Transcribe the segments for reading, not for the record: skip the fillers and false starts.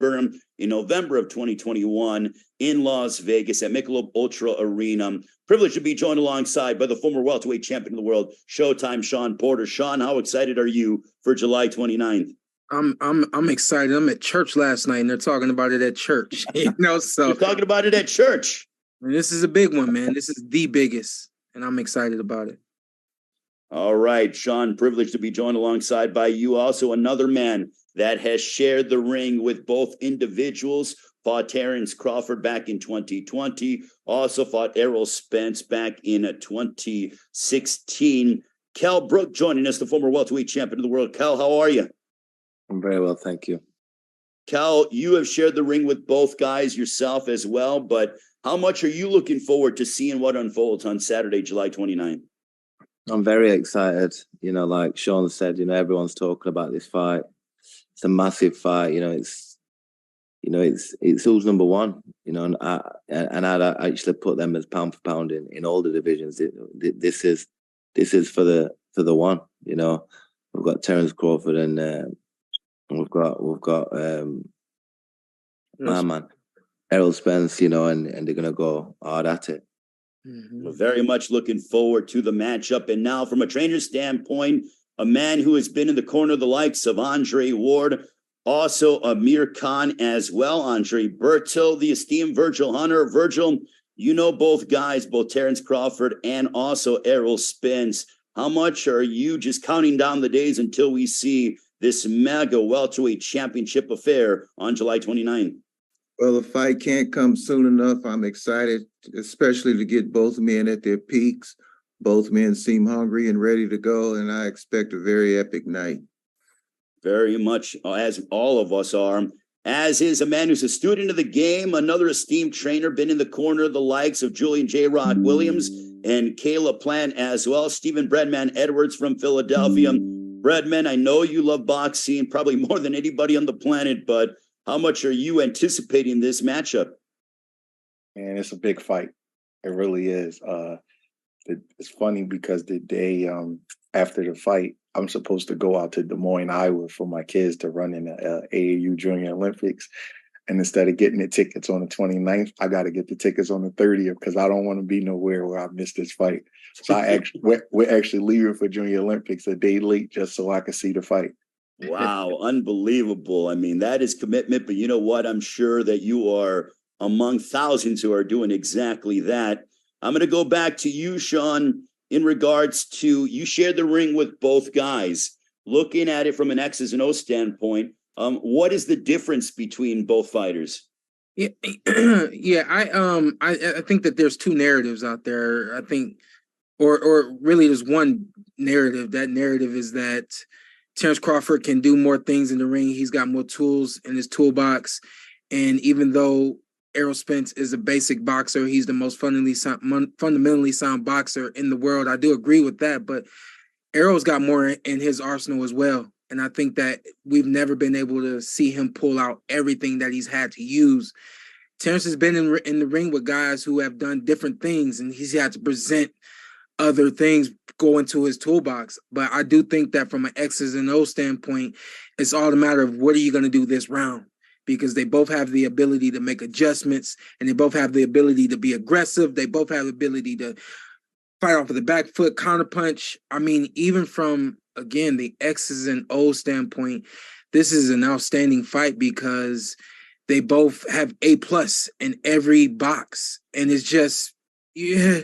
in November of 2021 in Las Vegas at Michelob Ultra Arena. Privileged to be joined alongside by the former welterweight champion of the world, Showtime Shawn Porter. Shawn, how excited are you for July 29th? I'm excited. I'm at church last night and they're talking about it at church. So you're talking about it at church. And this is a big one, man. This is the biggest, and I'm excited about it. All right, Shawn, privileged to be joined alongside by you. Also, another man that has shared the ring with both individuals, fought Terrence Crawford back in 2020, also fought Errol Spence back in 2016. Kell Brook joining us, the former welterweight champion of the world. Kell, how are you? I'm very well, thank you. Kell, you have shared the ring with both guys yourself as well, but how much are you looking forward to seeing what unfolds on Saturday, July 29th? I'm very excited. Like Shawn said, everyone's talking about this fight. It's a massive fight. It's who's number one. And I'd actually put them as pound for pound in all the divisions. This is for the one. We've got Terrence Crawford and we've got my man Errol Spence. And they're gonna go hard at it. Mm-hmm. We're very much looking forward to the matchup. And now, from a trainer's standpoint, a man who has been in the corner of the likes of Andre Ward, also Amir Khan as well, Andre Berto, the esteemed Virgil Hunter. Virgil, you know both guys, both Terrence Crawford and also Errol Spence. How much are you just counting down the days until we see this mega welterweight championship affair on July 29th? Well, the fight can't come soon enough. I'm excited, especially to get both men at their peaks. Both men seem hungry and ready to go, and I expect a very epic night. Very much, as all of us are. As is a man who's a student of the game, another esteemed trainer, been in the corner of the likes of Julian J. Rock Williams and Kayla Plant as well. Stephen Breadman Edwards from Philadelphia. Breadman, I know you love boxing probably more than anybody on the planet, but how much are you anticipating this matchup? Man, it's a big fight. It really is. It's funny because the day after the fight, I'm supposed to go out to Des Moines, Iowa for my kids to run in the AAU Junior Olympics. And instead of getting the tickets on the 29th, I got to get the tickets on the 30th because I don't want to be nowhere where I miss this fight. So we're actually leaving for Junior Olympics a day late just so I can see the fight. Wow, unbelievable. I mean, that is commitment, but you know what? I'm sure that you are among thousands who are doing exactly that. I'm going to go back to you, Shawn, in regards to you shared the ring with both guys. Looking at it from an X's and O's standpoint, what is the difference between both fighters? Yeah, I think that there's two narratives out there. I think, or really there's one narrative. That narrative is that Terrence Crawford can do more things in the ring. He's got more tools in his toolbox. And even though Errol Spence is a basic boxer, he's the most fundamentally sound boxer in the world. I do agree with that, but Errol's got more in his arsenal as well. And I think that we've never been able to see him pull out everything that he's had to use. Terrence has been in the ring with guys who have done different things, and he's had to present other things go into his toolbox. But I do think that from an X's and O's standpoint, it's all a matter of what are you going to do this round? Because they both have the ability to make adjustments, and they both have the ability to be aggressive. They both have the ability to fight off of the back foot, counterpunch. I mean, even from, again, the X's and O's standpoint, this is an outstanding fight because they both have A+ in every box. And it's just, yeah.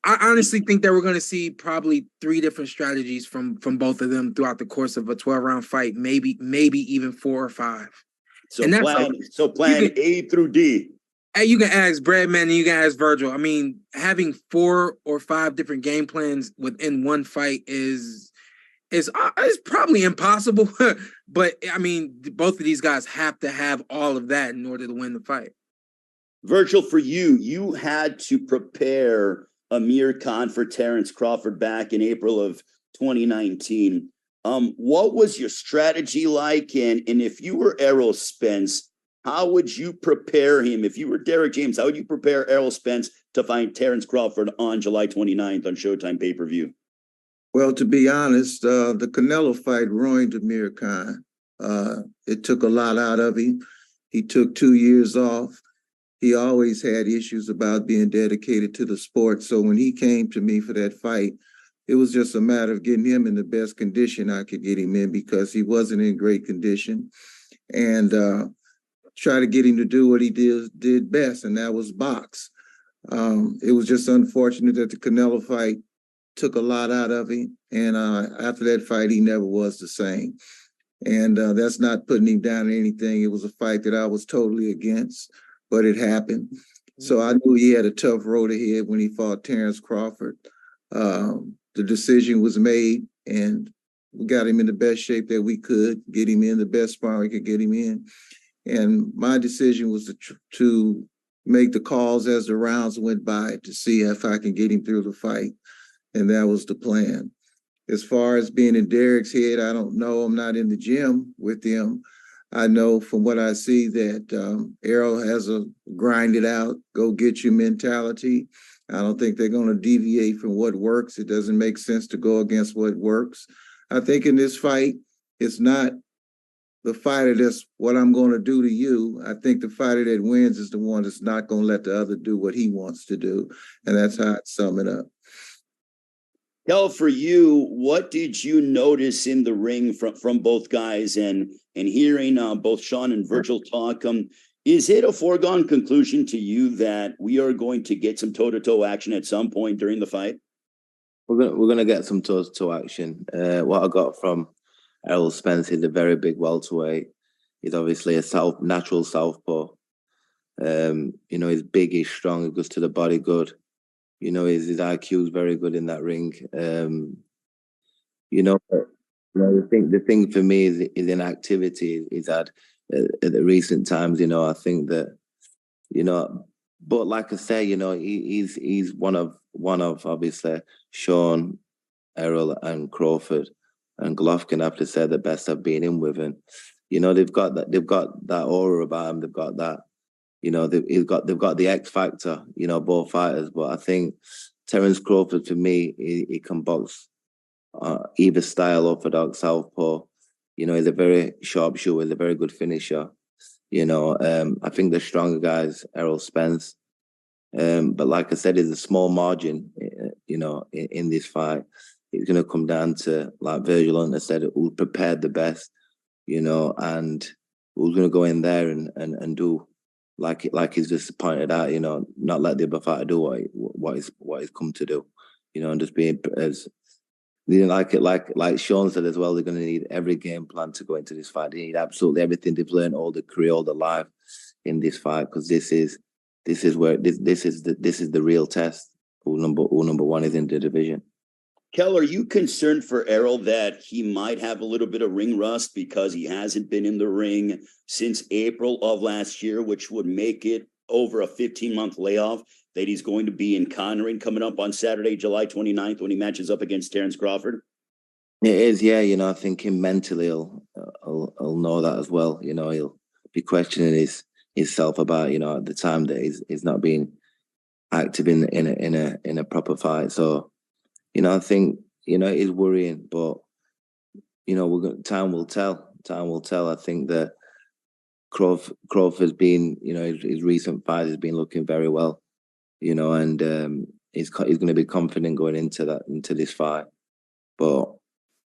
I honestly think that we're going to see probably 3 different strategies from both of them throughout the course of a 12-round fight, maybe even 4 or 5. So plan A through D. You can ask Breadman and you can ask Virgil. I mean, having 4 or 5 different game plans within one fight is probably impossible. But I mean, both of these guys have to have all of that in order to win the fight. Virgil, for you had to prepare Amir Khan for Terrence Crawford back in April of 2019. What was your strategy like? And if you were Errol Spence, how would you prepare him? If you were Derek James, how would you prepare Errol Spence to fight Terrence Crawford on July 29th on Showtime pay-per-view? Well, to be honest, the Canelo fight ruined Amir Khan. It took a lot out of him. He took 2 years off. He always had issues about being dedicated to the sport. So when he came to me for that fight, it was just a matter of getting him in the best condition I could get him in, because he wasn't in great condition, and try to get him to do what he did best, and that was box. It was just unfortunate that the Canelo fight took a lot out of him, and after that fight, he never was the same. And that's not putting him down or anything. It was a fight that I was totally against, but it happened. So I knew he had a tough road ahead when he fought Terrence Crawford. The decision was made, and we got him in the best shape that we could, get him in the best spot we could get him in. And my decision was to make the calls as the rounds went by to see if I can get him through the fight. And that was the plan. As far as being in Derek's head, I don't know. I'm not in the gym with him. I know from what I see that Errol has a grind it out, go get you mentality. I don't think they're going to deviate from what works. It doesn't make sense to go against what works. I think in this fight, it's not the fighter that's what I'm going to do to you. I think the fighter that wins is the one that's not going to let the other do what he wants to do. And that's how I'd sum it up. Kell, for you, what did you notice in the ring from both guys, and hearing both Shawn and Virgil talk? Is it a foregone conclusion to you that we are going to get some toe-to-toe action at some point during the fight? We're gonna get some toe-to-toe action. What I got from Errol Spence is a very big welterweight. He's obviously a natural southpaw. He's big, he's strong, he goes to the body good. His IQ is very good in that ring. The thing for me is inactivity. Is that at the recent times, I think that, but like I say, he's one of obviously Shawn, Errol, and Crawford, and Golovkin, I have to say, the best I've been in with, and they've got that aura about him. They've got that. They've got the X factor, both fighters. But I think Terrence Crawford, for me, he can box either style, orthodox, southpaw. He's a very sharp shooter, he's a very good finisher. I think the stronger guys, Errol Spence. But like I said, it's a small margin, in this fight. It's going to come down to, like Virgil Hunter said, who prepared the best, and who's going to go in there and do, like he's just pointed out, not let the other fighter do what he's come to do, and just being as, like Shawn said as well, they're going to need every game plan to go into this fight. They need absolutely everything they've learned all the career, all the life in this fight, because this is the real test. Who number one is in the division. Kell, are you concerned for Errol that he might have a little bit of ring rust because he hasn't been in the ring since April of last year, which would make it over a 15-month layoff that he's going to be encountering coming up on Saturday, July 29th, when he matches up against Terrence Crawford? It is, yeah. I think him mentally he'll know that as well. He'll be questioning himself about, at the time that he's not being active in a proper fight. So, I think, it's worrying, but, time will tell. Time will tell. I think that Crawford's been, his recent fight has been looking very well, and he's going to be confident going into this fight. But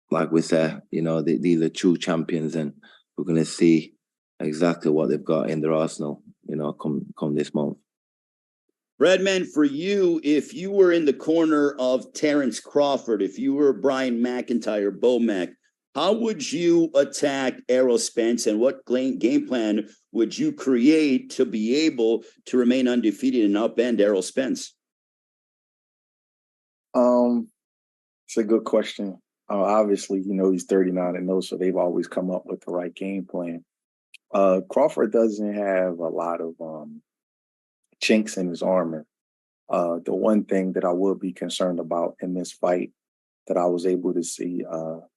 like we said, these are true champions, and we're going to see exactly what they've got in their arsenal, come this month. Breadman, for you, if you were in the corner of Terrence Crawford, if you were Brian McIntyre, Bomac, how would you attack Errol Spence, and what game plan would you create to be able to remain undefeated and upend Errol Spence? It's a good question. Obviously, he's 39-0, so they've always come up with the right game plan. Crawford doesn't have a lot of chinks in his armor. The one thing that I would be concerned about in this fight that I was able to see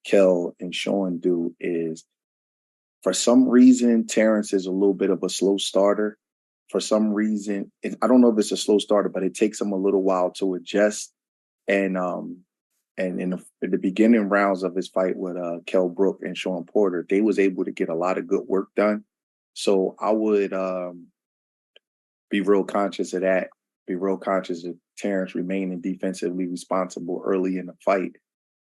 Kell and Shawn do is, for some reason, Terrence is a little bit of a slow starter. For some reason, I don't know if it's a slow starter, but it takes him a little while to adjust. And And in the beginning rounds of his fight with Kell Brook and Shawn Porter, they was able to get a lot of good work done. So I would be real conscious of that, be real conscious of Terrence remaining defensively responsible early in the fight,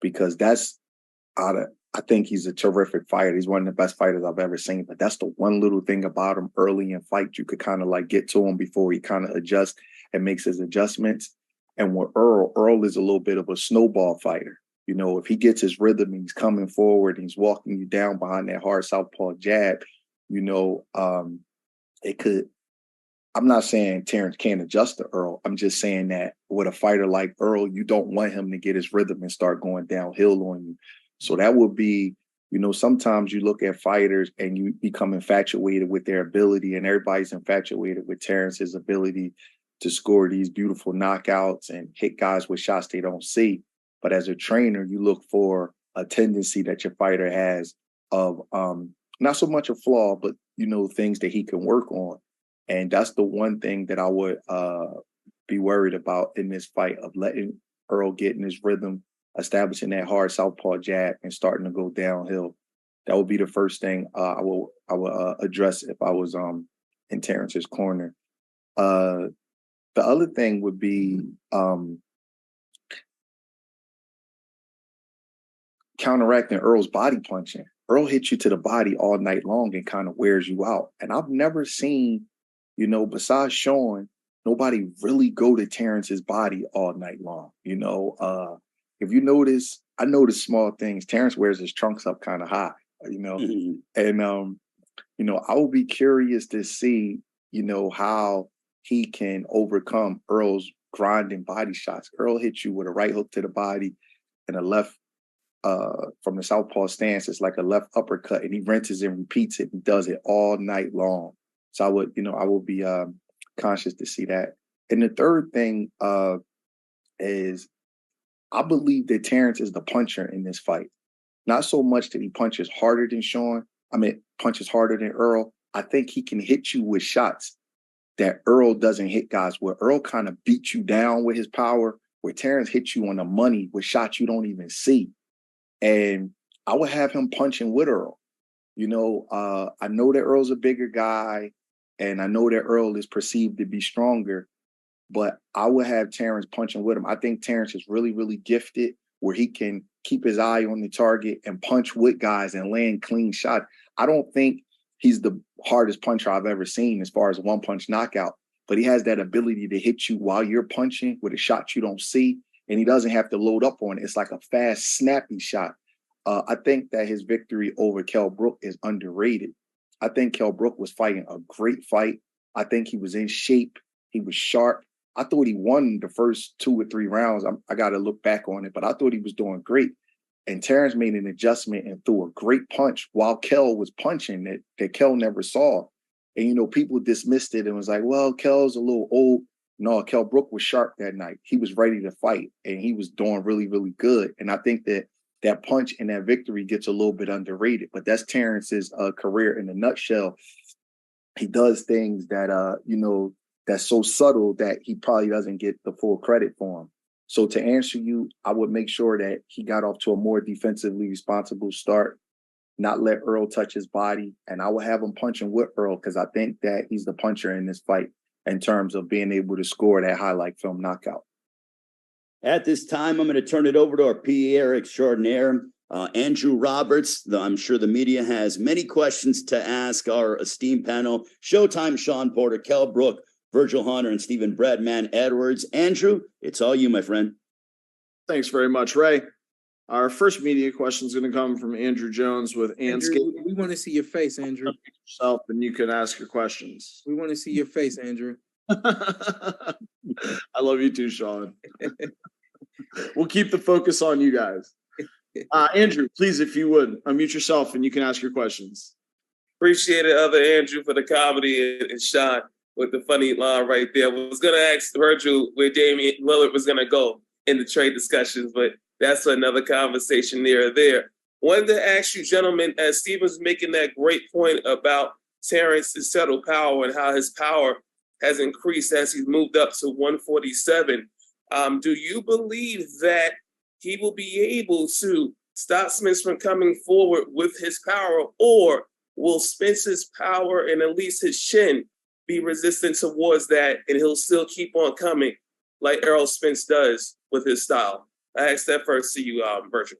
because I think he's a terrific fighter. He's one of the best fighters I've ever seen, but that's the one little thing about him early in fight. You could kind of like get to him before he kind of adjusts and makes his adjustments. And with Earl is a little bit of a snowball fighter. You know, if he gets his rhythm and he's coming forward and he's walking you down behind that hard southpaw jab, you know, it could. I'm not saying Terrence can't adjust to Earl. I'm just saying that with a fighter like Earl, you don't want him to get his rhythm and start going downhill on you. So that would be, you know, sometimes you look at fighters and you become infatuated with their ability, and everybody's infatuated with Terrence's ability to score these beautiful knockouts and hit guys with shots they don't see. But as a trainer, you look for a tendency that your fighter has of not so much a flaw, but, you know, things that he can work on. And that's the one thing that I would be worried about in this fight, of letting Earl get in his rhythm, establishing that hard southpaw jab and starting to go downhill. That would be the first thing I would address if I was in Terrence's corner. The other thing would be counteracting Earl's body punching. Earl hits you to the body all night long and kind of wears you out. And I've never seen, you know, besides Shawn, nobody really go to Terrence's body all night long. You know, if you notice, I notice small things. Terrence wears his trunks up kind of high, you know, and, you know, I would be curious to see, you know, how he can overcome Earl's grinding body shots. Earl hits you with a right hook to the body and a left from the southpaw stance. It's like a left uppercut, and he rinses and repeats it and does it all night long. So I would be conscious to see that. And the third thing is, I believe that Terrence is the puncher in this fight. Not so much that he punches harder than Shawn. Punches harder than Earl. I think he can hit you with shots that Earl doesn't hit guys with. Earl kind of beats you down with his power, where Terrence hits you on the money with shots you don't even see. And I would have him punching with Earl. You know, I know that Earl's a bigger guy, and I know that Earl is perceived to be stronger, but I would have Terrence punching with him. I think Terrence is really, really gifted, where he can keep his eye on the target and punch with guys and land clean shots. I don't think he's the hardest puncher I've ever seen as far as a one-punch knockout, but he has that ability to hit you while you're punching with a shot you don't see, and he doesn't have to load up on it. It's like a fast, snappy shot. I think that his victory over Kell Brook is underrated. I think Kell Brook was fighting a great fight. I think he was in shape. He was sharp. I thought he won the first 2 or 3 rounds. I got to look back on it, but I thought he was doing great. And Terrence made an adjustment and threw a great punch while Kell was punching that Kell never saw. And, you know, people dismissed it and was like, well, Kell's a little old. No, Kell Brook was sharp that night. He was ready to fight, and he was doing really, really good. And I think that punch and that victory gets a little bit underrated, but that's Terrence's career in a nutshell. He does things that, you know, that's so subtle that he probably doesn't get the full credit for him. So to answer you, I would make sure that he got off to a more defensively responsible start, not let Earl touch his body. And I would have him punching with Earl, because I think that he's the puncher in this fight in terms of being able to score that highlight film knockout. At this time, I'm going to turn it over to our PA extraordinaire, Andrew Roberts. I'm sure the media has many questions to ask our esteemed panel. Showtime, Shawn Porter, Kell Brook, Virgil Hunter, and Stephen Breadman Edwards. Andrew, it's all you, my friend. Thanks very much, Ray. Our first media question is going to come from Andrew Jones with Anscape. We want to see your face, Andrew. Yourself, and you can ask your questions. We want to see your face, Andrew. I love you too, Shawn. We'll keep the focus on you guys. Andrew, please, if you would, unmute yourself and you can ask your questions. Appreciate it, other Andrew, for the comedy, and Shawn with the funny line right there. I was going to ask Virgil where Damian Lillard was going to go in the trade discussions, but that's another conversation there. Wanted to ask you, gentlemen, as Stephen's making that great point about Terrence's settled power and how his power has increased as he's moved up to 147. Do you believe that he will be able to stop Spence from coming forward with his power, or will Spence's power and at least his chin be resistant towards that, and he'll still keep on coming like Errol Spence does with his style? I asked that first to you, Virgil.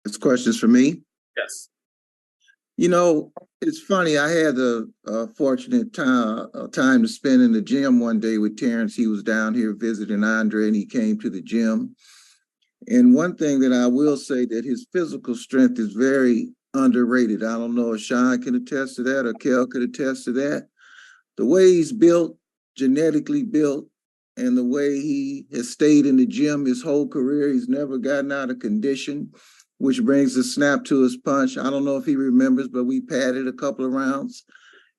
This question's for me. Yes. You know, it's funny. I had the fortunate time to spend in the gym one day with Terrence. He was down here visiting Andre, and he came to the gym. And one thing that I will say, that his physical strength is very underrated. I don't know if Shawn can attest to that or Kell could attest to that. The way he's built, genetically built, and the way he has stayed in the gym his whole career, he's never gotten out of condition, which brings a snap to his punch. I don't know if he remembers, but we padded a couple of rounds.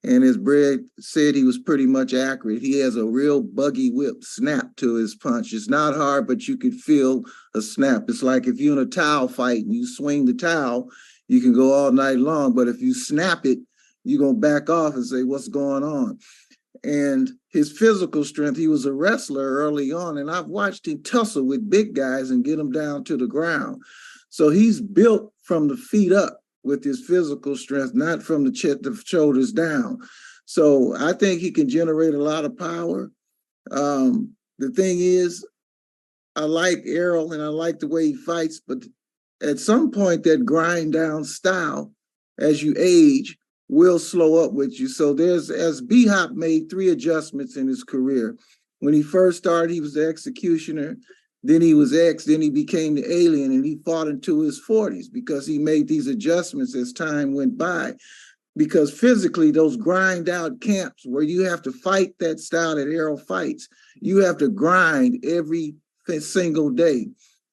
And as Brad said, he was pretty much accurate. He has a real buggy whip snap to his punch. It's not hard, but you could feel a snap. It's like if you're in a towel fight and you swing the towel, you can go all night long. But if you snap it, you're going to back off and say, what's going on? And his physical strength, he was a wrestler early on, and I've watched him tussle with big guys and get them down to the ground. So he's built from the feet up with his physical strength, not from the shoulders down. So I think he can generate a lot of power. The thing is, I like Errol and I like the way he fights, but at some point that grind down style, as you age, will slow up with you. So as B-Hop made 3 adjustments in his career. When he first started, he was the executioner. Then he was X, then he became the alien, and he fought into his 40s because he made these adjustments as time went by. Because physically, those grind out camps where you have to fight that style that Errol fights, you have to grind every single day.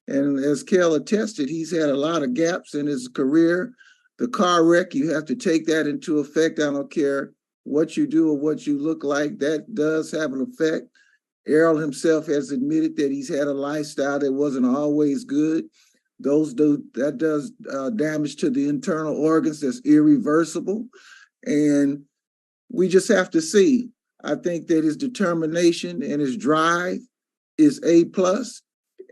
And as Kell attested, he's had a lot of gaps in his career. The car wreck, you have to take that into effect. I don't care what you do or what you look like, that does have an effect. Errol himself has admitted that he's had a lifestyle that wasn't always good. That does damage to the internal organs that's irreversible. And we just have to see. I think that his determination and his drive is A+,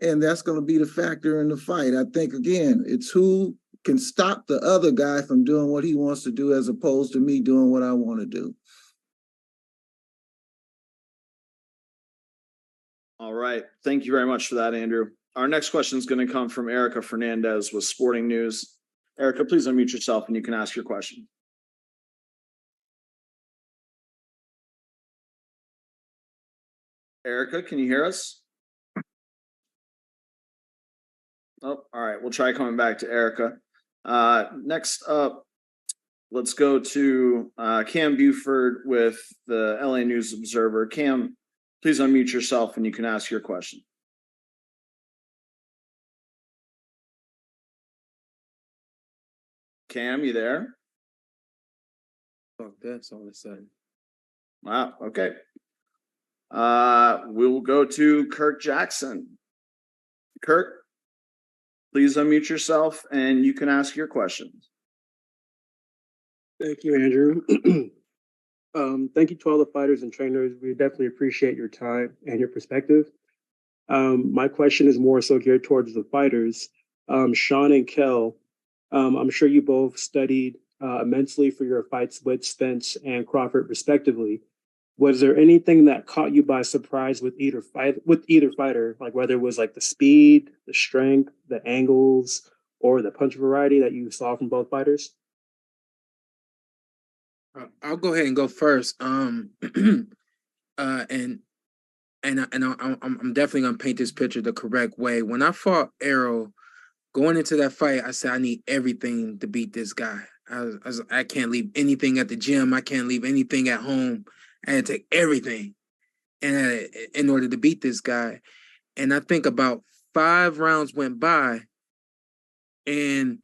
and that's going to be the factor in the fight. I think, again, it's who can stop the other guy from doing what he wants to do as opposed to me doing what I want to do. All right. Thank you very much for that, Andrew. Our next question is going to come from Erica Fernandez with Sporting News. Erica, please unmute yourself and you can ask your question. Erica, can you hear us? Oh, all right. We'll try coming back to Erica. Next up, let's go to Cam Buford with the LA News Observer. Cam, please unmute yourself and you can ask your question. Cam, you there? Oh, that's all of a sudden. Wow, okay. We'll go to Kirk Jackson. Kirk, please unmute yourself and you can ask your questions. Thank you, Andrew. Thank you to all the fighters and trainers. We definitely appreciate your time and your perspective. My question is more so geared towards the fighters. Shawn and Kell, I'm sure you both studied immensely for your fights with Spence and Crawford, respectively. Was there anything that caught you by surprise with either fighter, like whether it was like the speed, the strength, the angles, or the punch variety that you saw from both fighters? I'll go ahead and go first. I'm definitely gonna paint this picture the correct way. When I fought Errol, going into that fight, I said I need everything to beat this guy. I can't leave anything at the gym. I can't leave anything at home. I had to take everything in order to beat this guy. And I think about 5 rounds went by, and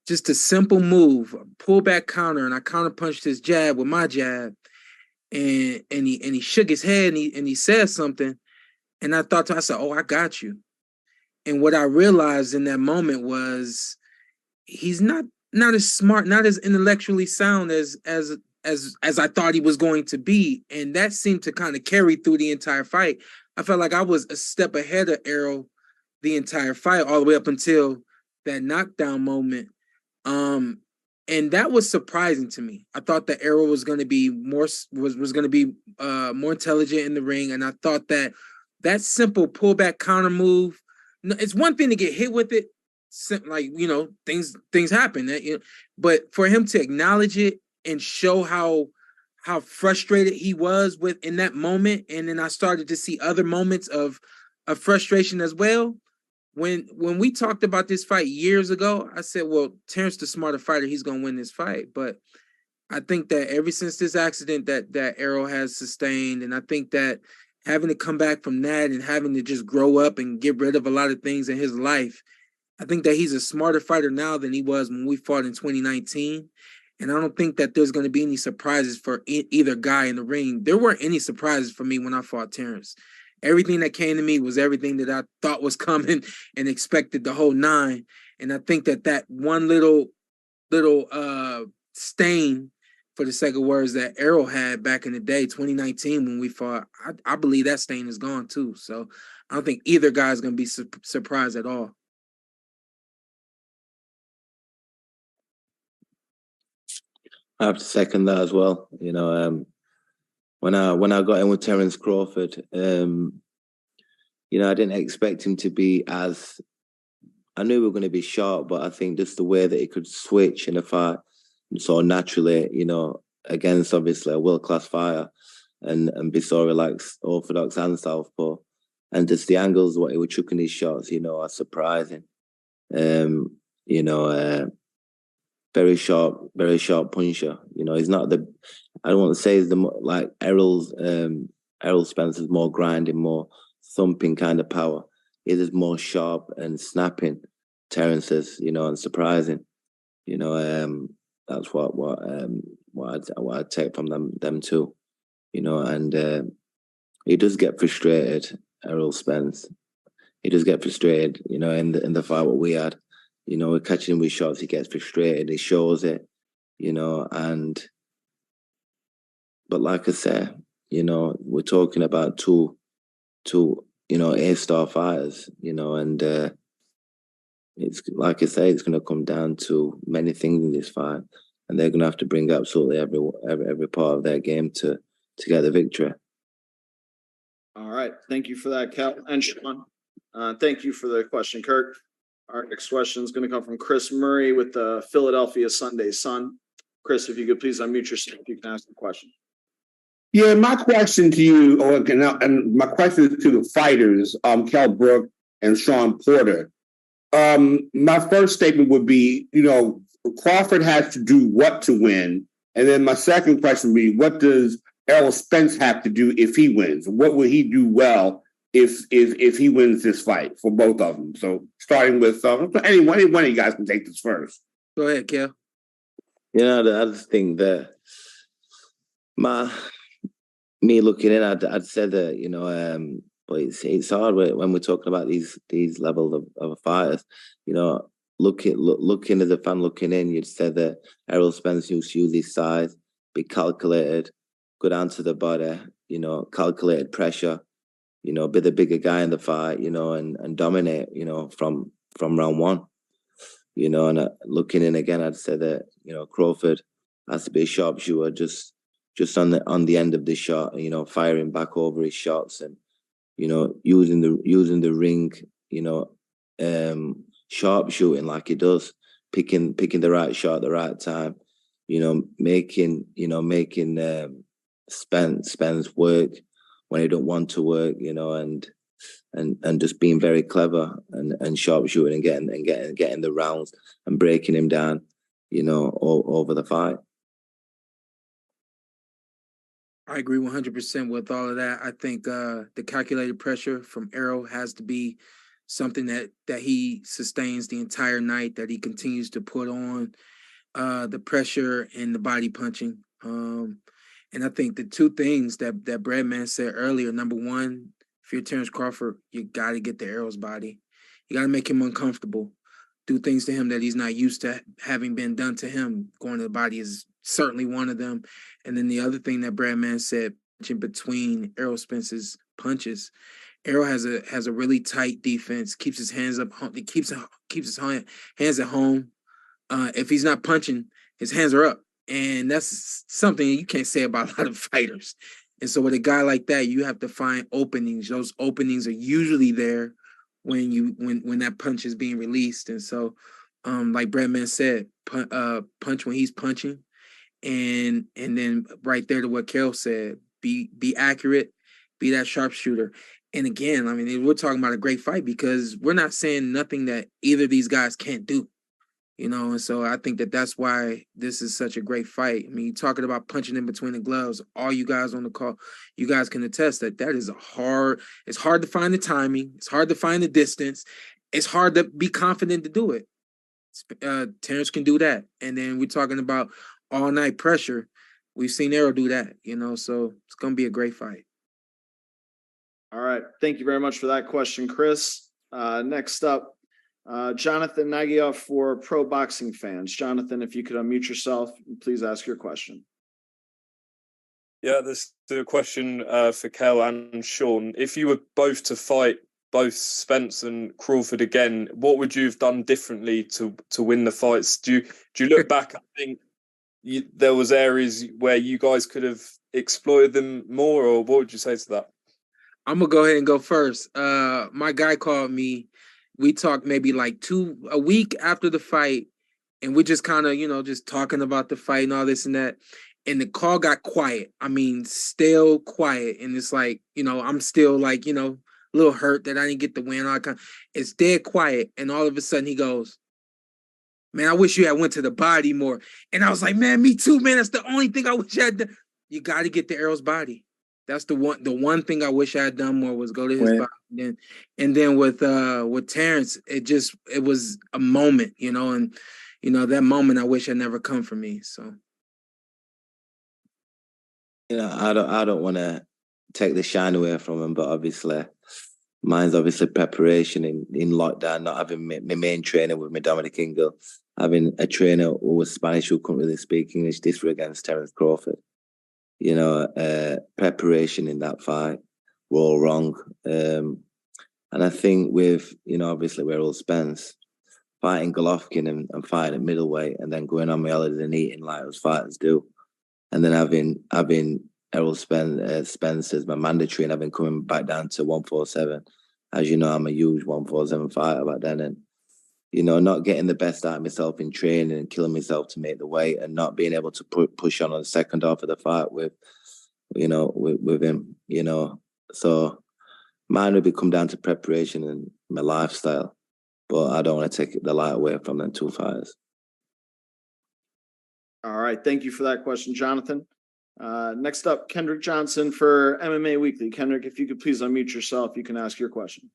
just a simple move, a pullback counter, and I counterpunched his jab with my jab, and he shook his head and he said something, and I said, "Oh, I got you." And what I realized in that moment was he's not as smart, not as intellectually sound as I thought he was going to be, and that seemed to kind of carry through the entire fight. I felt like I was a step ahead of Errol the entire fight, all the way up until that knockdown moment. And that was surprising to me. I thought that Errol was going to be more more intelligent in the ring, and I thought that simple pullback counter move. It's one thing to get hit with it, like things happen. But for him to acknowledge it and show how frustrated he was in that moment, and then I started to see other moments of frustration as well. When we talked about this fight years ago, I said, well, Terrence the smarter fighter, he's going to win this fight. But I think that ever since this accident that Errol has sustained, and I think that having to come back from that and having to just grow up and get rid of a lot of things in his life, I think that he's a smarter fighter now than he was when we fought in 2019. And I don't think that there's going to be any surprises for either guy in the ring. There weren't any surprises for me when I fought Terrence. Everything that came to me was everything that I thought was coming and expected the whole 9. And I think that one little stain, for the sake of words, that Errol had back in the day, 2019, when we fought, I believe that stain is gone too. So I don't think either guy is going to be surprised at all. I have to second that as well. When I got in with Terence Crawford, I didn't expect him to be as. I knew we were going to be sharp, but I think just the way that he could switch in a fight so naturally, against obviously a world-class fighter, and be so relaxed, orthodox and southpaw, and just the angles what he was chucking his shots, are surprising. Very sharp puncher. He's not the. I don't want to say he's the like Errol Spence's more grinding, more thumping kind of power. It is more sharp and snapping. Terrence's, and surprising. That's what I take from them two. And he does get frustrated. Errol Spence, he does get frustrated. In the fight what we had. We're catching him with shots. He gets frustrated. He shows it. But like I say, we're talking about two A-star fighters, and it's like I say, it's going to come down to many things in this fight, and they're going to have to bring absolutely every part of their game to get the victory. All right, thank you for that, Kell and Shawn. Thank you for the question, Kirk. Our next question is going to come from Chris Murray with the Philadelphia Sunday Sun. Chris, if you could please unmute yourself, you can ask the question. Yeah, my question to you, and my question is to the fighters, Kell, Brook, and Shawn Porter. My first statement would be, Crawford has to do what to win? And then my second question would be, what does Errol Spence have to do if he wins? What will he do well if he wins this fight for both of them? So starting with any one of you guys can take this first. Go ahead, Kell. I just think that me looking in, I'd say that but it's hard when we're talking about these levels of fighters. Looking as a fan looking in, you'd say that Errol Spence used to use his size, be calculated, go down to the body, calculated pressure, be the bigger guy in the fight, and dominate, from round one. And looking in again, I'd say that, Crawford has to be a sharpshooter, just on the end of the shot, firing back over his shots and, using the ring, sharp shooting like he does, picking the right shot at the right time, making Spence work when he don't want to work, and just being very clever and sharp shooting and getting the rounds and breaking him down, over the fight. I agree 100% with all of that. I think the calculated pressure from Errol has to be something that he sustains the entire night, that he continues to put on the pressure and the body punching. And I think the two things that Breadman said earlier, number one, if you're Terence Crawford, you got to get to Errol's body. You got to make him uncomfortable. Do things to him that he's not used to having been done to him. Going to the body is certainly one of them. And then the other thing that Breadman said in between Errol Spence's punches Errol has a really tight defense, keeps his hands up, keeps his hands at home. If he's not punching, his hands are up. And that's something you can't say about a lot of fighters. And so with a guy like that, you have to find openings. Those openings are usually there when that punch is being released. And so, like Breadman said, punch when he's punching, and then right there to what Kell said, be accurate, be that sharpshooter. And again, I mean, we're talking about a great fight because we're not saying nothing that either of these guys can't do. And so I think that's why this is such a great fight. I mean, talking about punching in between the gloves, all you guys on the call, you guys can attest that is it's hard to find the timing. It's hard to find the distance. It's hard to be confident to do it. Terrence can do that. And then we're talking about all night pressure. We've seen Errol do that, so it's going to be a great fight. All right. Thank you very much for that question, Chris. Next up, Jonathan Nagyoff for Pro Boxing Fans. Jonathan, if you could unmute yourself, please ask your question. Yeah, this is a question for Kell and Shawn. If you were both to fight both Spence and Crawford again, what would you have done differently to win the fights? Do you look back? I think there was areas where you guys could have exploited them more, or what would you say to that? I'm gonna go ahead and go first. My guy called me. We talked maybe like a week after the fight, and we're just kind of, just talking about the fight and all this and that. And the call got quiet. I mean, still quiet. And it's like, I'm still like, a little hurt that I didn't get the win. It's dead quiet. And all of a sudden he goes, "Man, I wish you had went to the body more." And I was like, "Man, me too, man. That's the only thing I wish I had done." You got to get to Errol's body. That's the one thing I wish I had done more was go to his body. And then with Terrence, it was a moment, and that moment I wish had never come for me. So I don't want to take the shine away from him, but obviously mine's preparation in lockdown, not having my main trainer with me, Dominic Ingle, having a trainer who was Spanish who couldn't really speak English. This was against Terence Crawford. Preparation in that fight were all wrong. And I think with, obviously we're all Spence, fighting Golovkin and fighting at middleweight and then going on my holiday and eating like those fighters do. And then having Errol Spence as my mandatory and having coming back down to 147. As you know, I'm a huge 147 fighter back then. And, not getting the best out of myself in training and killing myself to make the weight and not being able to push on the second half of the fight with him, So mine would come down to preparation and my lifestyle. But I don't want to take the light away from them two fighters. All right. Thank you for that question, Jonathan. Next up, Kendrick Johnson for MMA Weekly. Kendrick, if you could please unmute yourself, you can ask your question.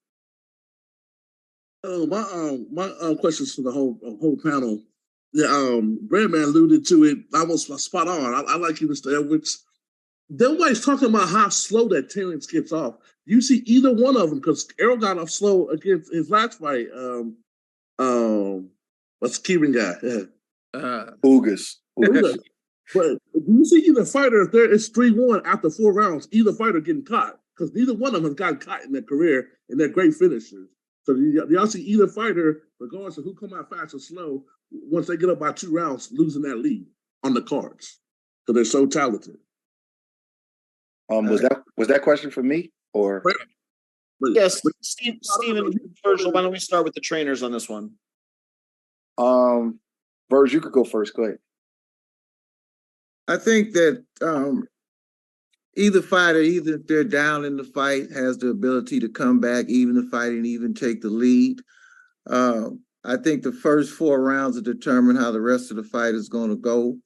My questions for the whole panel. Breadman alluded to it almost spot on. I like you, Mr. Edwards. Nobody's talking about how slow that Terrence gets off. You see either one of them because Errol got off slow against his last fight. What's the Cuban guy? Ugas. But do you see either fighter, if there is 3-1 after 4 rounds, either fighter getting caught? Because neither one of them has gotten caught in their career, and they're great finishers. So y'all see either fighter, regardless of who come out fast or slow, once they get up by 2 rounds, losing that lead on the cards. So they're so talented. Was that question for me or? Yes, Steven, Virgil, why don't we start with the trainers on this one? Virgil, you could go first. Go ahead. I think that either fighter, either if they're down in the fight, has the ability to come back, even the fight, and even take the lead. I think the first 4 rounds will determine how the rest of the fight is going to go.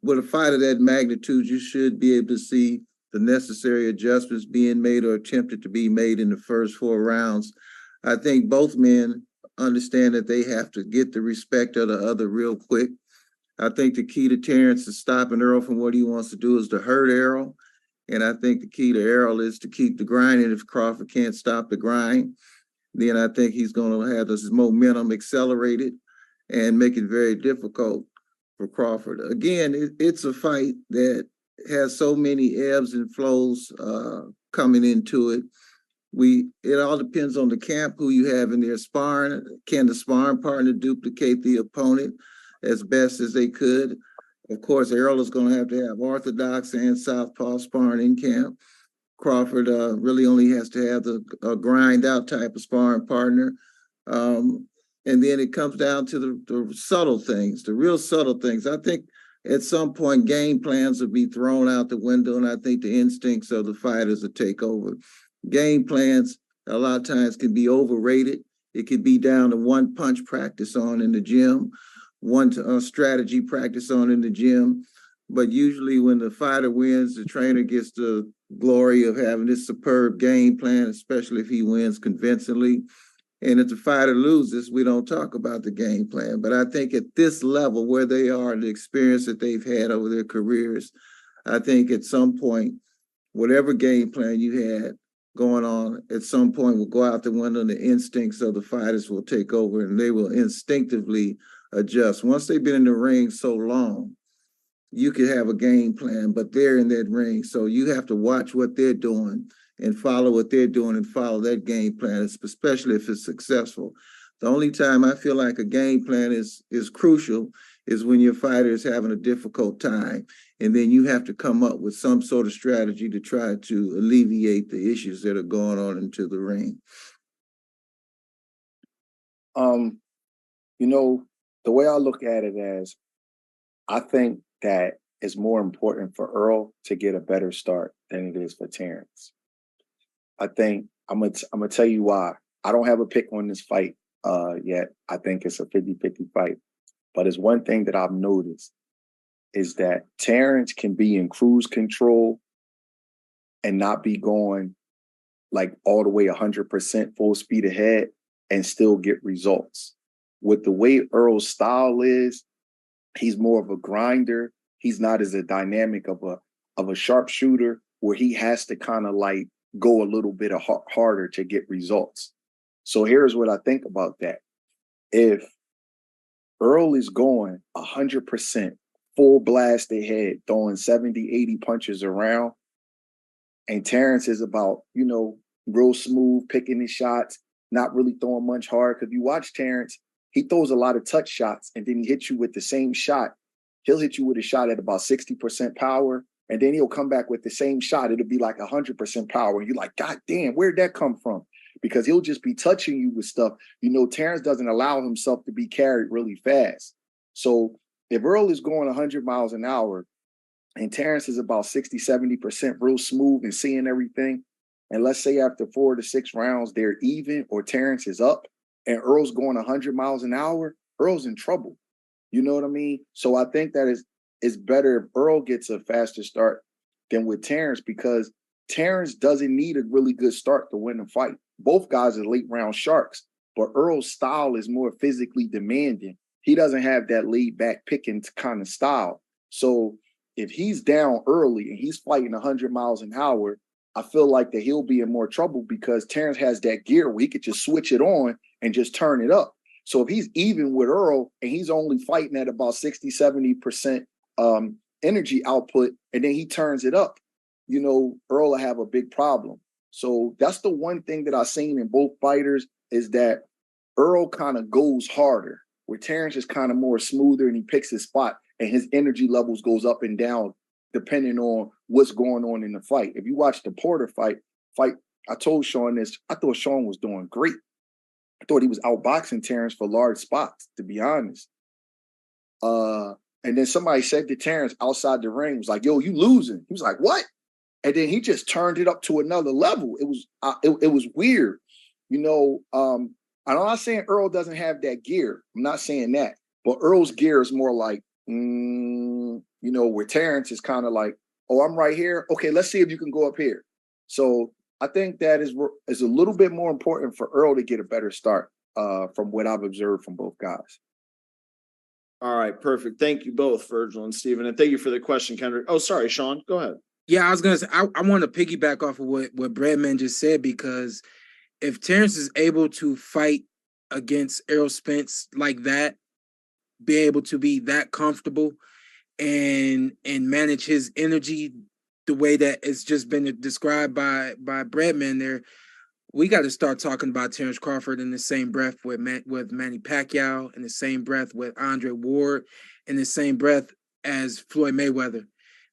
With a fight of that magnitude, you should be able to see the necessary adjustments being made or attempted to be made in the first 4 rounds. I think both men understand that they have to get the respect of the other real quick. I think the key to Terrence is stopping Errol from what he wants to do is to hurt Errol. And I think the key to Errol is to keep the grind. And if Crawford can't stop the grind, then I think he's going to have this momentum accelerated and make it very difficult for Crawford. Again, it's a fight that has so many ebbs and flows coming into it. It all depends on the camp, who you have in there sparring. Can the sparring partner duplicate the opponent as best as they could? Of course, Errol is going to have orthodox and southpaw sparring in camp. Crawford really only has to have the grind out type of sparring partner. And then it comes down to the subtle things, the real subtle things. I think at some point game plans will be thrown out the window, and I think the instincts of the fighters will take over. Game plans a lot of times can be overrated. It could be down to one punch practice on in the gym, one strategy practice on in the gym. But usually when the fighter wins, the trainer gets the glory of having this superb game plan, especially if he wins convincingly. And if the fighter loses, we don't talk about the game plan. But I think at this level where they are, the experience that they've had over their careers, I think at some point, whatever game plan you had going on, at some point will go out the window and the instincts of the fighters will take over and they will instinctively adjust. Once they've been in the ring so long, you could have a game plan, but they're in that ring. So you have to watch what they're doing and follow what they're doing and follow that game plan, especially if it's successful. The only time I feel like a game plan is crucial is when your fighter is having a difficult time. And then you have to come up with some sort of strategy to try to alleviate the issues that are going on into the ring. The way I look at it is, I think that it's more important for Earl to get a better start than it is for Terrence. I think I'm gonna tell you why. I don't have a pick on this fight yet. I think it's a 50-50 fight. But it's one thing that I've noticed is that Terrence can be in cruise control and not be going like all the way 100% full speed ahead and still get results. With the way Earl's style is, he's more of a grinder. He's not as a dynamic of a sharpshooter where he has to kind of like go a little bit harder to get results. So here's what I think about that. If Earl is going 100% full blast ahead, throwing 70, 80 punches around, and Terrence is about, real smooth, picking his shots, not really throwing much hard. Because you watch Terrence, he throws a lot of touch shots, and then he hits you with the same shot. He'll hit you with a shot at about 60% power, and then he'll come back with the same shot. It'll be like 100% power. And you're like, God damn, where'd that come from? Because he'll just be touching you with stuff. Terrence doesn't allow himself to be carried really fast. So if Earl is going 100 miles an hour and Terrence is about 60, 70% real smooth and seeing everything, and let's say after 4 to 6 rounds, they're even or Terrence is up and Earl's going 100 miles an hour, Earl's in trouble. You know what I mean? So I think that it's better if Earl gets a faster start than with Terrence, because Terrence doesn't need a really good start to win the fight. Both guys are late round sharks, but Earl's style is more physically demanding. He doesn't have that laid back picking kind of style. So if he's down early and he's fighting 100 miles an hour, I feel like that he'll be in more trouble because Terrence has that gear where he could just switch it on and just turn it up. So if he's even with Earl and he's only fighting at about 60, 70% energy output, and then he turns it up, Earl will have a big problem. So that's the one thing that I've seen in both fighters is that Earl kind of goes harder, where Terrence is kind of more smoother and he picks his spot and his energy levels goes up and down depending on what's going on in the fight. If you watch the Porter fight, I told Shawn this, I thought Shawn was doing great. I thought he was outboxing Terrence for large spots, to be honest. And then somebody said to Terrence outside the ring, was like, yo, you losing. He was like, what? And then he just turned it up to another level. It was weird. I'm not saying Earl doesn't have that gear. I'm not saying that. But Earl's gear is more like, where Terrence is kind of like, oh, I'm right here. Okay, let's see if you can go up here. So I think that is a little bit more important for Earl to get a better start from what I've observed from both guys. All right, perfect. Thank you both, Virgil and Steven. And thank you for the question, Kendrick. Oh, sorry, Shawn. Go ahead. Yeah, I was going to say, I want to piggyback off of what Breadman just said, because if Terrence is able to fight against Errol Spence like that, be able to be that comfortable and manage his energy the way that it's just been described by Breadman there, we got to start talking about Terrence Crawford in the same breath with Manny Pacquiao, in the same breath with Andre Ward, in the same breath as Floyd Mayweather,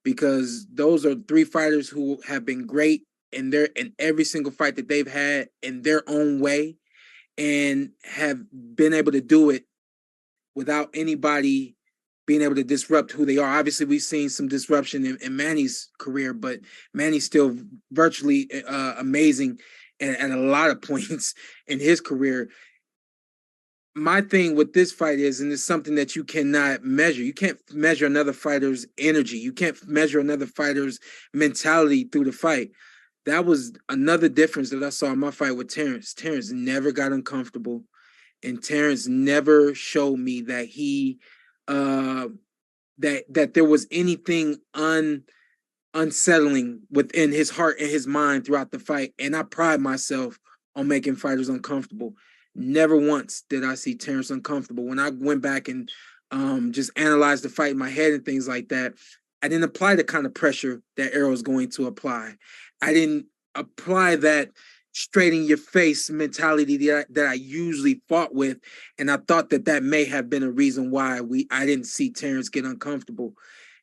because those are three fighters who have been great in every single fight that they've had in their own way, and have been able to do it without anybody being able to disrupt who they are. Obviously, we've seen some disruption in Manny's career, but Manny's still virtually amazing at a lot of points in his career. My thing with this fight is, and it's something that you cannot measure. You can't measure another fighter's energy. You can't measure another fighter's mentality through the fight. That was another difference that I saw in my fight with Terrence. Terrence never got uncomfortable, and Terrence never showed me that he that there was anything unsettling within his heart and his mind throughout the fight. And I pride myself on making fighters uncomfortable. Never once did I see Terrence uncomfortable. When I went back and just analyzed the fight in my head and things like that, I didn't apply the kind of pressure that Errol's going to apply. I didn't apply that straight in your face mentality that I usually fought with. And I thought that may have been a reason why I didn't see Terrence get uncomfortable.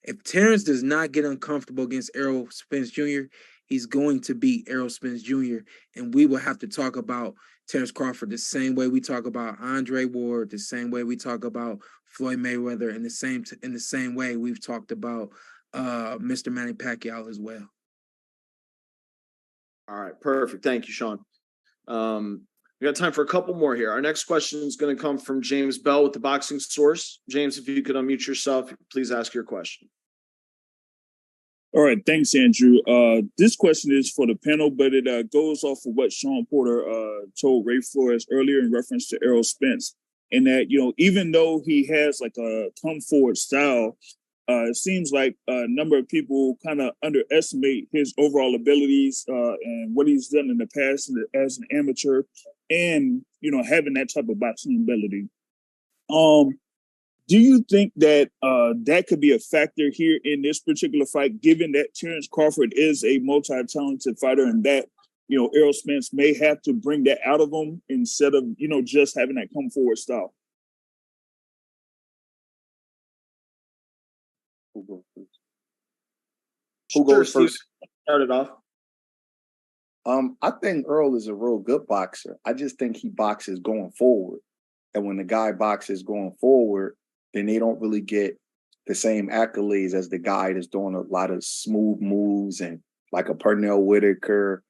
If Terrence does not get uncomfortable against Errol Spence Jr., he's going to beat Errol Spence Jr. And we will have to talk about Terrence Crawford the same way we talk about Andre Ward, the same way we talk about Floyd Mayweather, and in the same way we've talked about Mr. Manny Pacquiao as well. All right, perfect. Thank you, Shawn. We got time for a couple more here. Our next question is going to come from James Bell with the Boxing Source. James, if you could unmute yourself, please ask your question. All right, thanks, Andrew. This question is for the panel, but it goes off of what Shawn Porter told Ray Flores earlier in reference to Errol Spence, and that, you know, even though he has like a come forward style, it seems like a number of people kind of underestimate his overall abilities and what he's done in the past as an amateur, and, you know, having that type of boxing ability. Do you think that that could be a factor here in this particular fight, given that Terrence Crawford is a multi-talented fighter, and that, you know, Errol Spence may have to bring that out of him instead of, you know, just having that come forward style? Who goes Steve, first? start it off. I think Earl is a real good boxer. I just think he boxes going forward. And when the guy boxes going forward, then they don't really get the same accolades as the guy that's doing a lot of smooth moves, and like a Pernell Whitaker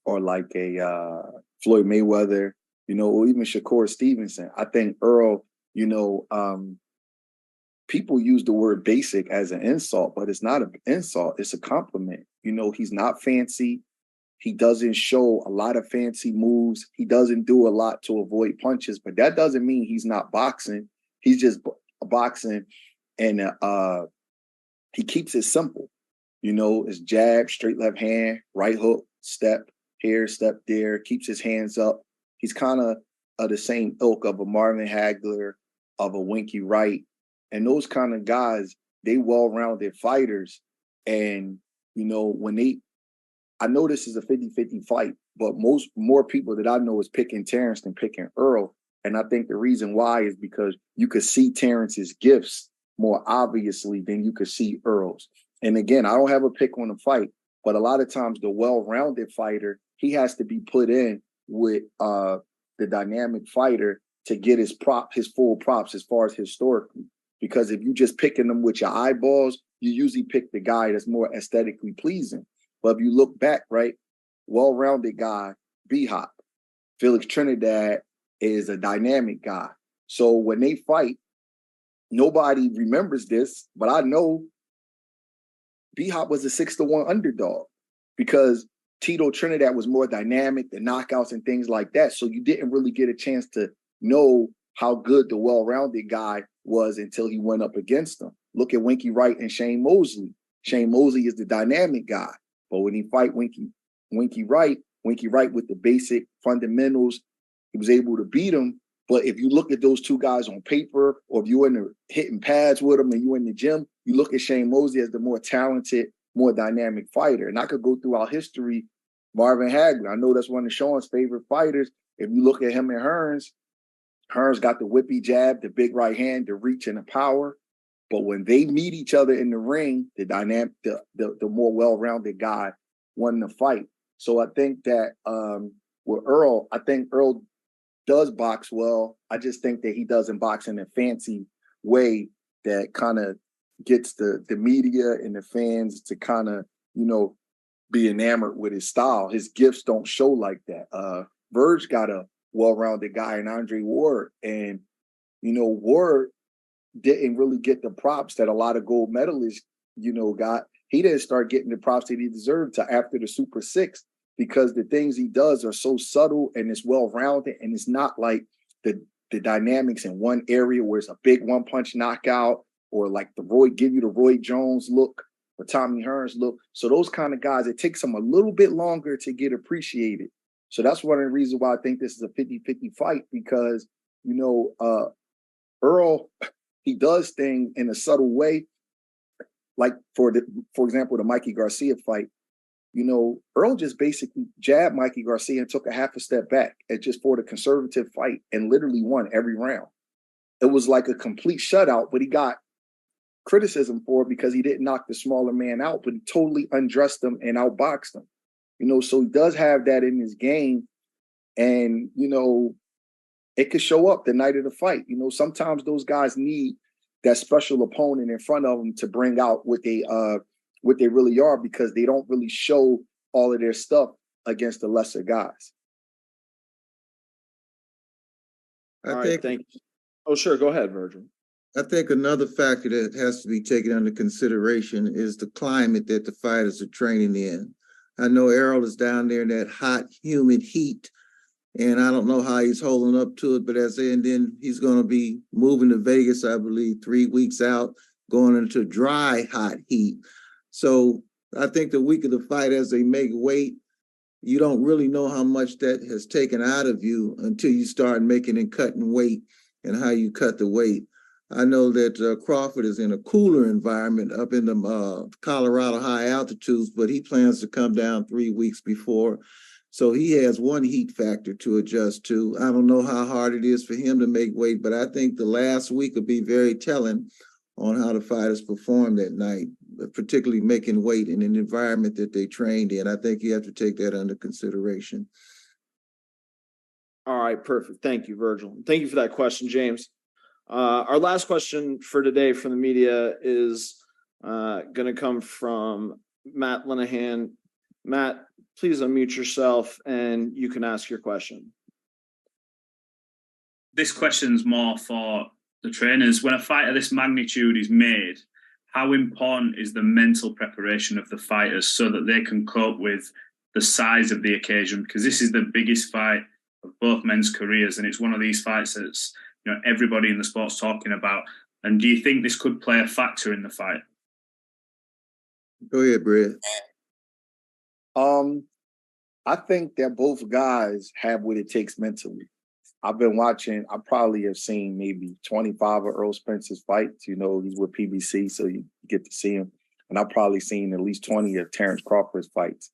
or like a Floyd Mayweather, you know, or even Shakur Stevenson. I think Earl, you know, people use the word basic as an insult, but it's not an insult. It's a compliment. You know, he's not fancy. He doesn't show a lot of fancy moves. He doesn't do a lot to avoid punches, but that doesn't mean he's not boxing. He's just boxing, and he keeps it simple. You know, it's jab, straight left hand, right hook, step here, step there, keeps his hands up. He's kind of the same ilk of a Marvin Hagler, of a Winky Wright. And those kind of guys, they well-rounded fighters. And, you know, I know this is a 50-50 fight, but more people that I know is picking Terrence than picking Earl. And I think the reason why is because you could see Terrence's gifts more obviously than you could see Earl's. And again, I don't have a pick on the fight, but a lot of times the well-rounded fighter, he has to be put in with the dynamic fighter to get his full props as far as historically. Because if you just picking them with your eyeballs, you usually pick the guy that's more aesthetically pleasing. But if you look back, right, well-rounded guy, B-Hop. Felix Trinidad is a dynamic guy. So when they fight, nobody remembers this, but I know B-Hop was a 6-1 underdog because Tito Trinidad was more dynamic, the knockouts and things like that. So you didn't really get a chance to know how good the well-rounded guy was until he went up against him. Look at Winky Wright and Shane Mosley. Shane Mosley is the dynamic guy. But when he fight Winky Wright with the basic fundamentals, he was able to beat him. But if you look at those two guys on paper, or if you're in the hitting pads with them and you're in the gym, you look at Shane Mosley as the more talented more dynamic fighter. And I could go through our history. Marvin Hagler, I know that's one of Shawn's favorite fighters. If you look at him and Hearns got the whippy jab, the big right hand, the reach and the power. But when they meet each other in the ring, the dynamic, the more well-rounded guy won the fight. So I think that with Earl, I think Earl does box well. I just think that he doesn't box in a fancy way that kind of gets the media and the fans to kind of, be enamored with his style. His gifts don't show like that. Verge got a well-rounded guy in Andre Ward. And, Ward didn't really get the props that a lot of gold medalists, got. He didn't start getting the props that he deserved till after the Super Six, because the things he does are so subtle and it's well-rounded, and it's not like the dynamics in one area where it's a big one-punch knockout, or like give you the Roy Jones look or Tommy Hearns look. So those kind of guys, it takes them a little bit longer to get appreciated. So that's one of the reasons why I think this is a 50-50 fight, because, Earl, he does things in a subtle way. Like for example, the Mikey Garcia fight, Earl just basically jabbed Mikey Garcia and took a half a step back and just fought a conservative fight and literally won every round. It was like a complete shutout, but he got criticism for it because he didn't knock the smaller man out, but he totally undressed him and outboxed him. So he does have that in his game. And, it could show up the night of the fight. Sometimes those guys need that special opponent in front of them to bring out what they really are, because they don't really show all of their stuff against the lesser guys. Thank you. Oh, sure. Go ahead, Virgil. I think another factor that has to be taken under consideration is the climate that the fighters are training in. I know Errol is down there in that hot, humid heat, and I don't know how he's holding up to it, but and then he's going to be moving to Vegas, I believe, 3 weeks out, going into dry, hot heat. So I think the week of the fight, as they make weight, you don't really know how much that has taken out of you until you start making and cutting weight and how you cut the weight. I know that Crawford is in a cooler environment up in the Colorado high altitudes, but he plans to come down 3 weeks before. So he has one heat factor to adjust to. I don't know how hard it is for him to make weight, but I think the last week will be very telling on how the fighters perform that night, particularly making weight in an environment that they trained in. I think you have to take that under consideration. All right, perfect. Thank you, Virgil. Thank you for that question, James. Our last question for today from the media is going to come from Matt Linehan. Matt, please unmute yourself and you can ask your question. This question's more for the trainers. When a fight of this magnitude is made, how important is the mental preparation of the fighters so that they can cope with the size of the occasion? Because this is the biggest fight of both men's careers, and it's one of these fights that's everybody in the sport's talking about. And do you think this could play a factor in the fight? Go ahead, Brad. I think that both guys have what it takes mentally. I've been watching, I probably have seen maybe 25 of Earl Spence's fights. He's with PBC, so you get to see him. And I've probably seen at least 20 of Terrence Crawford's fights.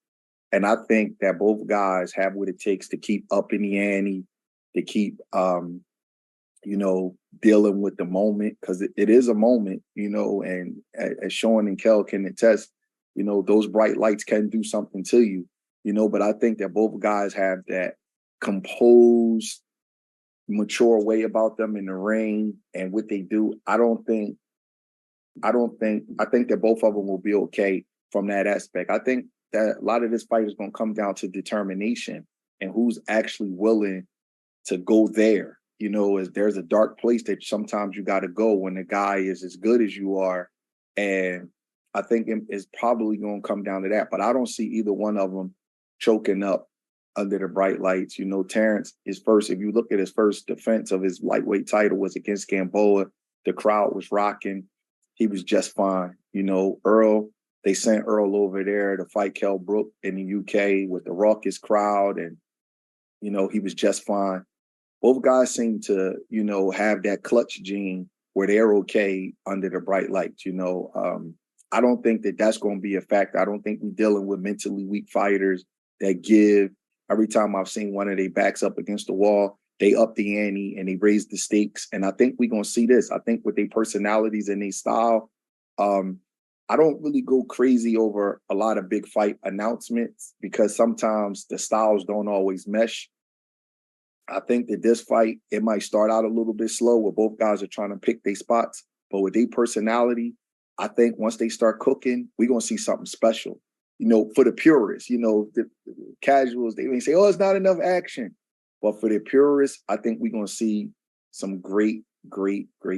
And I think that both guys have what it takes to keep up in the ante, to keep, dealing with the moment, because it is a moment, and as Shawn and Kell can attest, those bright lights can do something to you, but I think that both guys have that composed, mature way about them in the ring and what they do. I think that both of them will be okay from that aspect. I think that a lot of this fight is going to come down to determination and who's actually willing to go there. As there's a dark place that sometimes you got to go when the guy is as good as you are. And I think it's probably going to come down to that. But I don't see either one of them choking up under the bright lights. Terrence, if you look at his first defense of his lightweight title was against Gamboa. The crowd was rocking. He was just fine. Earl, they sent Earl over there to fight Kell Brook in the UK with the raucous crowd. And, he was just fine. Both guys seem to, have that clutch gene where they're okay under the bright lights. I don't think that that's going to be a factor. I don't think we're dealing with mentally weak fighters that give. Every time I've seen one of their backs up against the wall, they up the ante and they raise the stakes. And I think we're going to see this. I think with their personalities and their style, I don't really go crazy over a lot of big fight announcements because sometimes the styles don't always mesh. I think that this fight, it might start out a little bit slow where both guys are trying to pick their spots, but with their personality, I think once they start cooking, we're going to see something special. You know, for the purists, you know, the casuals, they may say, oh, it's not enough action. But for the purists, I think we're going to see some great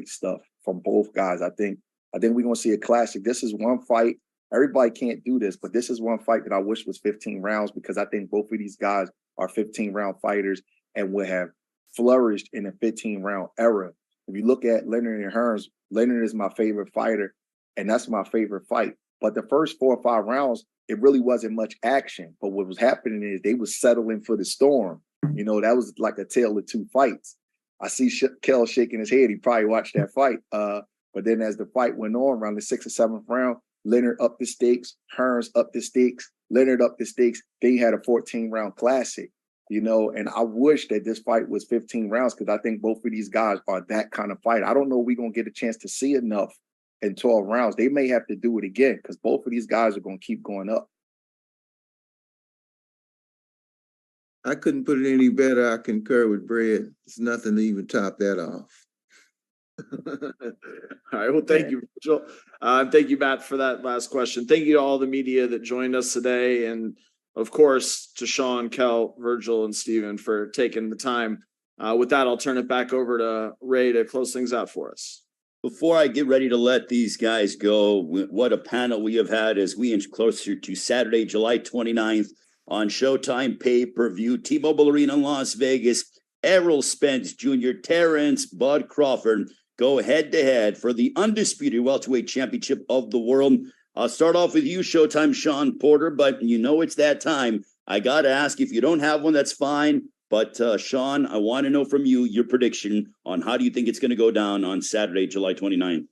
stuff from both guys. I think we're going to see a classic. This is one fight. Everybody can't do this, but this is one fight that I wish was 15 rounds because I think both of these guys are 15-round fighters and would have flourished in a 15-round era. If you look at Leonard and Hearns, Leonard is my favorite fighter, and that's my favorite fight. But the first 4 or 5 rounds, it really wasn't much action. But what was happening is they was settling for the storm. You know, that was like a tale of two fights. I see Kell shaking his head. He probably watched that fight. But then as the fight went on around the 6th or 7th round, Leonard upped the stakes, Hearns upped the stakes, Leonard upped the stakes. They had a 14-round classic, you know, and I wish that this fight was 15 rounds because I think both of these guys are that kind of fight. I don't know if we're going to get a chance to see enough in 12 rounds. They may have to do it again because both of these guys are going to keep going up. I couldn't put it any better. I concur with Brad. There's nothing to even top that off. All right. Well, thank you, Virgil. Thank you, Matt, for that last question. Thank you to all the media that joined us today. And of course, to Shawn, Kell, Virgil, and Steven for taking the time. With that, I'll turn it back over to Ray to close things out for us. Before I get ready to let these guys go, what a panel we have had as we inch closer to Saturday, July 29th on Showtime pay-per-view, T-Mobile Arena in Las Vegas. Errol Spence Jr., Terrence Bud Crawford go head-to-head for the undisputed welterweight championship of the world. I'll start off with you, Showtime Shawn Porter, but you know it's that time. I got to ask, if you don't have one, that's fine. But Shawn, I want to know from you your prediction on how do you think it's going to go down on Saturday, July 29th.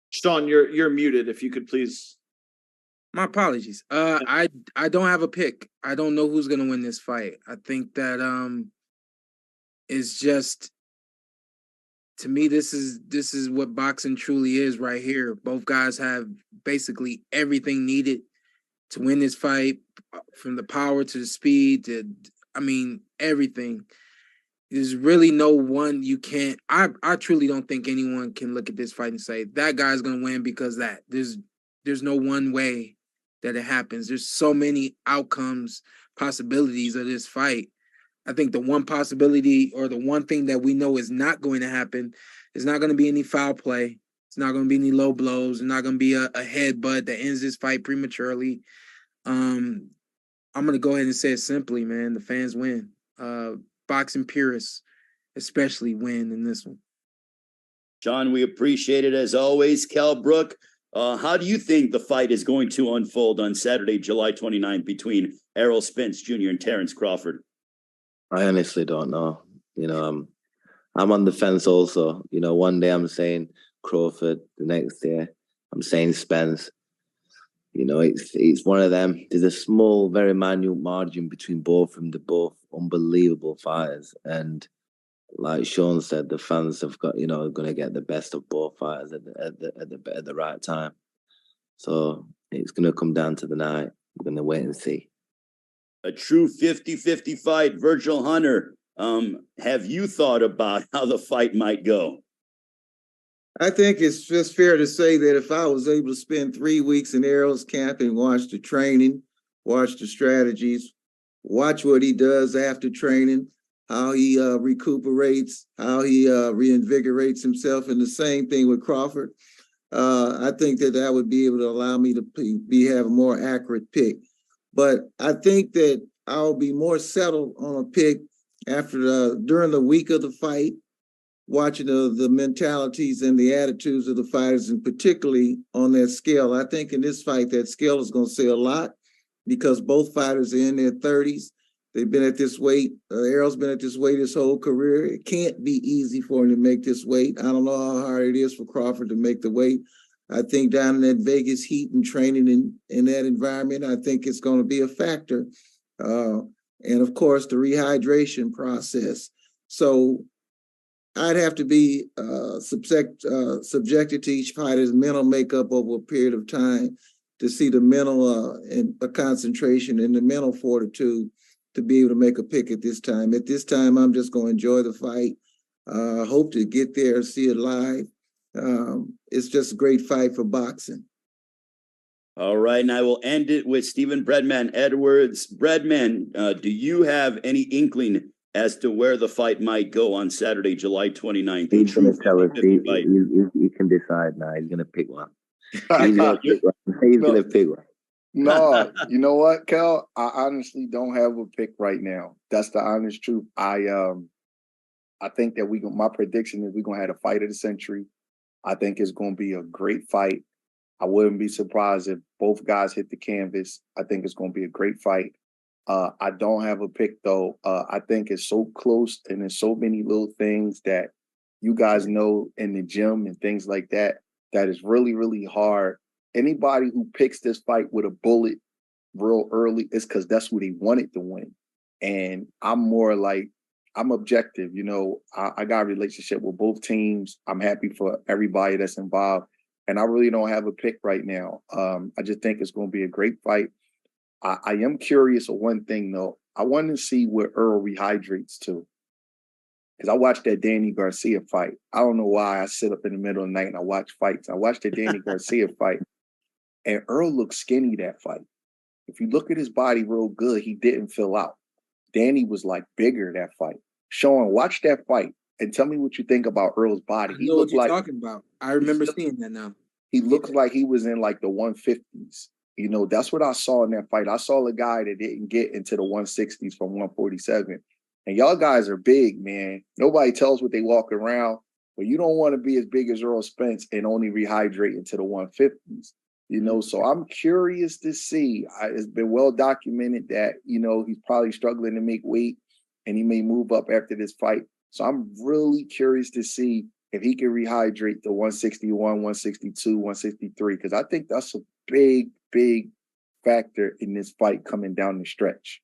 Shawn, you're muted. If you could please. My apologies. I don't have a pick. I don't know who's gonna win this fight. I think that it's just, to me, this is what boxing truly is right here. Both guys have basically everything needed to win this fight, from the power to the speed to, I mean, everything. There's really no one you can't. I truly don't think anyone can look at this fight and say that guy's gonna win because that. There's no one way that it happens. There's so many outcomes, possibilities of this fight. I think the one possibility, or the one thing that we know is not going to happen, is not going to be any foul play. It's not going to be any low blows. It's not going to be a headbutt that ends this fight prematurely. I'm going to go ahead and say it simply, man. The fans win. Boxing purists especially win in this one. Shawn, we appreciate it as always. Kell, Brook, how do you think the fight is going to unfold on Saturday, July 29th between Errol Spence Jr. and Terrence Crawford? I honestly don't know. You know, I'm on the fence also. You know, one day I'm saying Crawford, the next day I'm saying Spence. You know, it's one of them. There's a small, very minute margin between both of them. They're both unbelievable fighters. And like Shawn said, the fans have got, you know, going to get the best of both fighters at the right time. So it's going to come down to the night. We're going to wait and see. A true 50-50 fight. Virgil Hunter, have you thought about how the fight might go? I think it's just fair to say that if I was able to spend 3 weeks in Errol's camp and watch the training, watch the strategies, watch what he does after training, how he recuperates, how he reinvigorates himself, and the same thing with Crawford, I think that would be able to allow me to have a more accurate pick. But I think that I'll be more settled on a pick during the week of the fight, watching the mentalities and the attitudes of the fighters, and particularly on that scale. I think in this fight, that scale is going to say a lot because both fighters are in their 30s. They've been at this weight. Errol's been at this weight his whole career. It can't be easy for him to make this weight. I don't know how hard it is for Crawford to make the weight. I think down in that Vegas heat and training in that environment, I think it's going to be a factor. And of course, the rehydration process. So I'd have to be subjected to each fighter's mental makeup over a period of time to see the mental and concentration and the mental fortitude to be able to make a pick at this time. At this time, I'm just going to enjoy the fight. Hope to get there and see it live. It's just a great fight for boxing. All right, and I will end it with Stephen Breadman Edwards. Breadman, do you have any inkling as to where the fight might go on Saturday, July 29th? He's going to tell us. He can decide now. He's going to pick one. He's going to pick one. No, you know what, Kell? I honestly don't have a pick right now. That's the honest truth. I think that my prediction is we're going to have a fight of the century. I think it's going to be a great fight. I wouldn't be surprised if both guys hit the canvas. I think it's going to be a great fight. I don't have a pick, though. I think it's so close and there's so many little things that you guys know in the gym and things like that, that is really, really hard. Anybody who picks this fight with a bullet real early is because that's what he wanted to win. And I'm more like, I'm objective. You know, I got a relationship with both teams. I'm happy for everybody that's involved. And I really don't have a pick right now. I just think it's going to be a great fight. I am curious of one thing, though. I want to see where Earl rehydrates to. Because I watched that Danny Garcia fight. I don't know why I sit up in the middle of the night and I watch fights. I watched that Danny Garcia fight. And Earl looked skinny that fight. If you look at his body real good, he didn't fill out. Danny was like bigger that fight. Shawn, watch that fight and tell me what you think about Earl's body. He looked like talking about. I remember seeing that now. He looks like he was in like the 150s. You know, that's what I saw in that fight. I saw a guy that didn't get into the 160s from 147. And y'all guys are big, man. Nobody tells what they walk around, but you don't want to be as big as Earl Spence and only rehydrate into the 150s. You know, so I'm curious to see. It's been well documented that, you know, he's probably struggling to make weight and he may move up after this fight. So I'm really curious to see if he can rehydrate to 161, 162, 163, because I think that's a big, big factor in this fight coming down the stretch.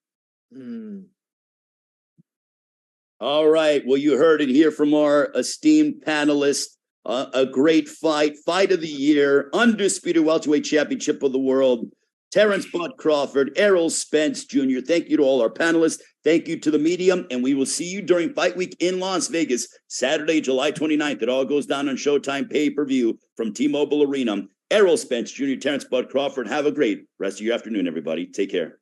All right. Well, you heard it here from our esteemed panelists. A great fight of the year, undisputed welterweight championship of the world. Terrence Bud Crawford, Errol Spence Jr. Thank you to all our panelists. Thank you to the medium, and we will see you during Fight Week in Las Vegas, Saturday, July 29th. It all goes down on Showtime pay-per-view from T-Mobile Arena. Errol Spence Jr., Terrence Bud Crawford. Have a great rest of your afternoon, everybody. Take care.